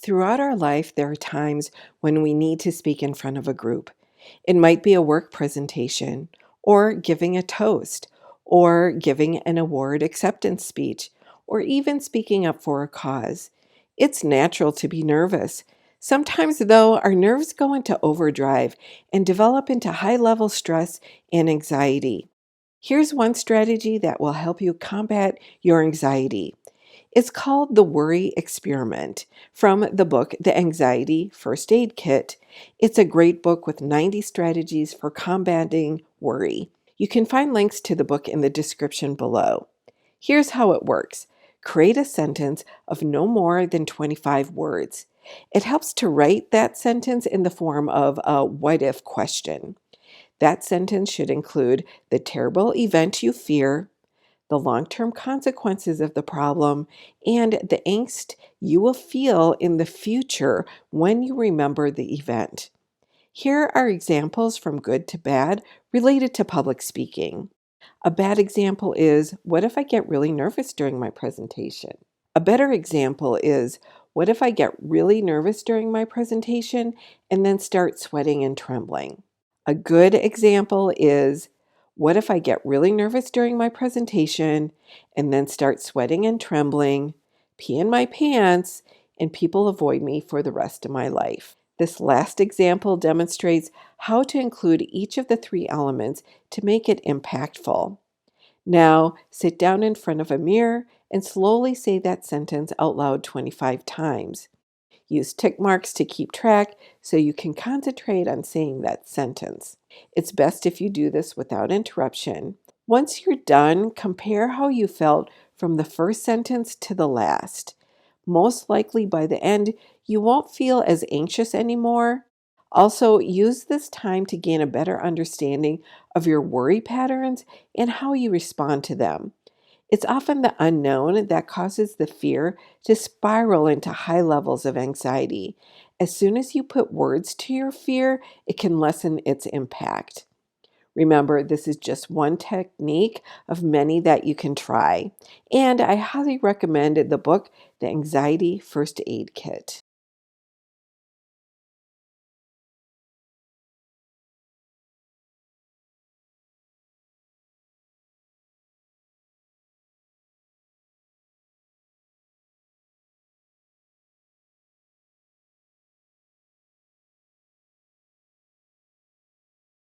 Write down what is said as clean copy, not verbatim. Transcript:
Throughout our life, there are times when we need to speak in front of a group. It might be a work presentation, or giving a toast, or giving an award acceptance speech, or even speaking up for a cause. It's natural to be nervous. Sometimes, though, our nerves go into overdrive and develop into high level stress and anxiety. Here's one strategy that will help you combat your anxiety. It's called the Worry Experiment from the book The Anxiety First Aid Kit. It's a great book with 90 strategies for combating worry. You can find links to the book in the description below. Here's how it works. Create a sentence of no more than 25 words. It helps to write that sentence in the form of a what if question. That sentence should include the terrible event you fear, the long term consequences of the problem, and the angst you will feel in the future when you remember the event. Here are examples from good to bad related to public speaking. A bad example is, what if I get really nervous during my presentation? A better example is, what if I get really nervous during my presentation and then start sweating and trembling? A good example is, what if I get really nervous during my presentation and then start sweating and trembling, pee in my pants, and people avoid me for the rest of my life? This last example demonstrates how to include each of the three elements to make it impactful. Now, sit down in front of a mirror and slowly say that sentence out loud 25 times. Use tick marks to keep track so you can concentrate on saying that sentence. It's best if you do this without interruption. Once you're done, compare how you felt from the first sentence to the last. Most likely by the end, you won't feel as anxious anymore. Also, use this time to gain a better understanding of your worry patterns and how you respond to them. It's often the unknown that causes the fear to spiral into high levels of anxiety. As soon as you put words to your fear, it can lessen its impact. Remember, this is just one technique of many that you can try. And I highly recommend the book, The Anxiety First Aid Kit.